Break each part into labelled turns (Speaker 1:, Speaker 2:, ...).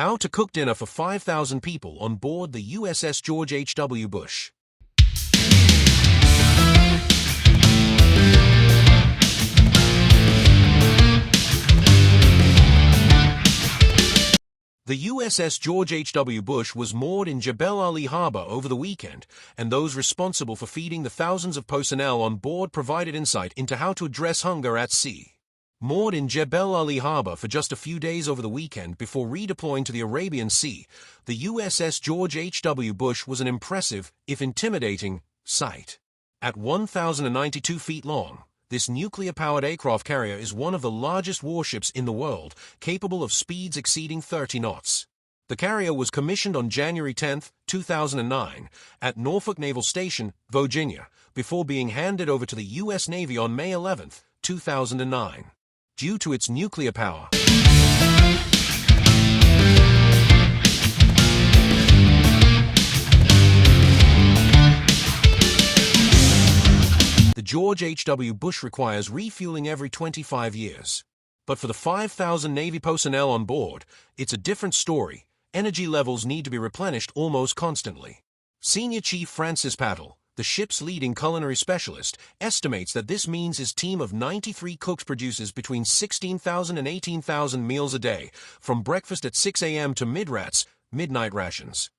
Speaker 1: How to cook dinner for 5,000 people on board the USS George H.W. Bush. The USS George H.W. Bush was moored in Jebel Ali Harbor over the weekend, and those responsible for feeding the thousands of personnel on board provided insight into how to address hunger at sea. Moored in Jebel Ali Harbor for just a few days over the weekend before redeploying to the Arabian Sea, the USS George H.W. Bush was an impressive, if intimidating, sight. At 1,092 feet long, this nuclear-powered aircraft carrier is one of the largest warships in the world, capable of speeds exceeding 30 knots. The carrier was commissioned on January 10, 2009, at Norfolk Naval Station, Virginia, before being handed over to the U.S. Navy on May 11, 2009. Due to its nuclear power, the George H.W. Bush requires refueling every 25 years. But for the 5,000 Navy personnel on board, it's a different story. Energy levels need to be replenished almost constantly. Senior Chief Francis Pattle, the ship's leading culinary specialist, estimates that this means his team of 93 cooks produces between 16,000 and 18,000 meals a day, from breakfast at 6 a.m. to midnight rations.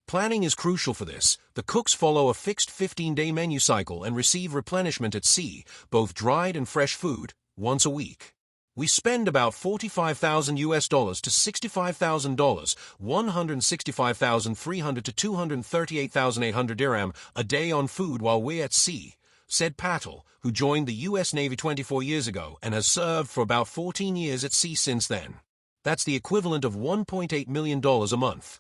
Speaker 1: Planning is crucial for this. The cooks follow a fixed 15-day menu cycle and receive replenishment at sea, both dried and fresh food, once a week. We spend about $45,000 to $65,000, $165,300 to $238,800 dirham a day on food while we're at sea, said Pattle, who joined the U.S. Navy 24 years ago and has served for about 14 years at sea since then. That's the equivalent of $1.8 million a month.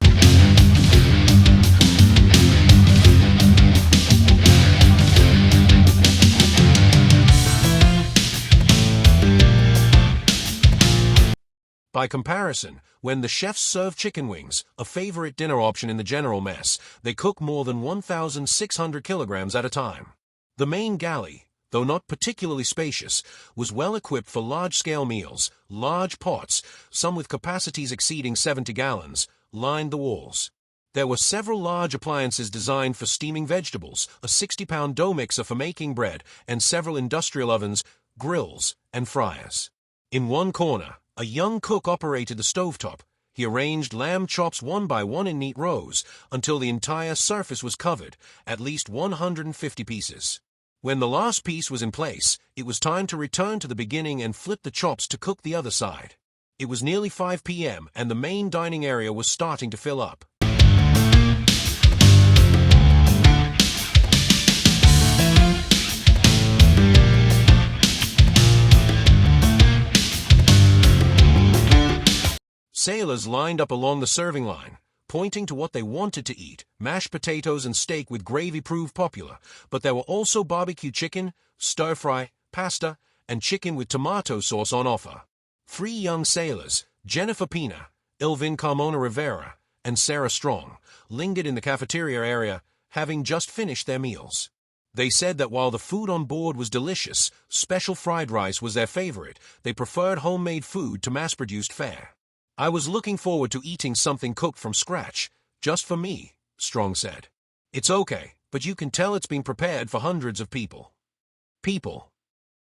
Speaker 1: By comparison, when the chefs serve chicken wings, a favorite dinner option in the general mess, they cook more than 1,600 kilograms at a time. The main galley, though not particularly spacious, was well equipped for large-scale meals. Large pots, some with capacities exceeding 70 gallons, lined the walls. There were several large appliances designed for steaming vegetables, a 60-pound dough mixer for making bread, and several industrial ovens, grills, and fryers. In one corner, a young cook operated the stovetop. He arranged lamb chops one by one in neat rows until the entire surface was covered, at least 150 pieces. When the last piece was in place, it was time to return to the beginning and flip the chops to cook the other side. It was nearly 5 p.m. and the main dining area was starting to fill up. Sailors lined up along the serving line, pointing to what they wanted to eat. Mashed potatoes and steak with gravy proved popular, but there were also barbecue chicken, stir-fry, pasta, and chicken with tomato sauce on offer. 3 young sailors, Jennifer Pina, Ilvin Carmona Rivera, and Sarah Strong, lingered in the cafeteria area, having just finished their meals. They said that while the food on board was delicious, special fried rice was their favorite. They preferred homemade food to mass-produced fare. "I was looking forward to eating something cooked from scratch, just for me," Strong said. "It's okay, but you can tell it's been prepared for hundreds of people."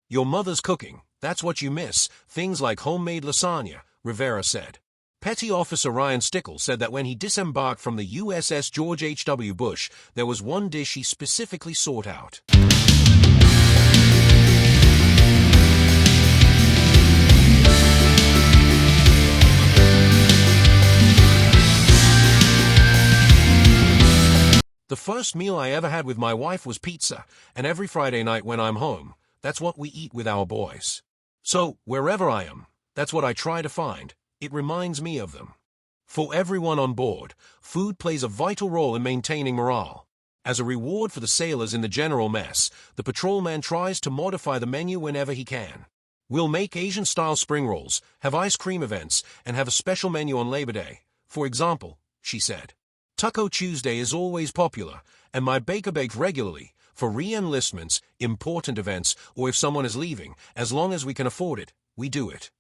Speaker 1: Your mother's cooking, that's what you miss, things like homemade lasagna, Rivera said. Petty Officer Ryan Stickle said that when he disembarked from the USS George H.W. Bush, there was one dish he specifically sought out. "The first meal I ever had with my wife was pizza, and every Friday night when I'm home, that's what we eat with our boys. So, wherever I am, that's what I try to find. It reminds me of them." For everyone on board, food plays a vital role in maintaining morale. As a reward for the sailors in the general mess, the patrolman tries to modify the menu whenever he can. "We'll make Asian-style spring rolls, have ice cream events, and have a special menu on Labor Day, for example," she said. "Taco Tuesday is always popular, and my baker bakes regularly, for re-enlistments, important events, or if someone is leaving. As long as we can afford it, we do it."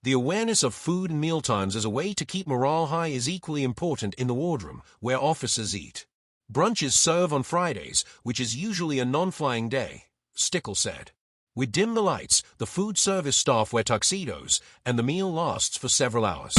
Speaker 1: The awareness of food and mealtimes as a way to keep morale high is equally important in the wardroom, where officers eat. Brunches serve on Fridays, which is usually a non-flying day, Stickle said. We dim the lights, the food service staff wear tuxedos, and the meal lasts for several hours.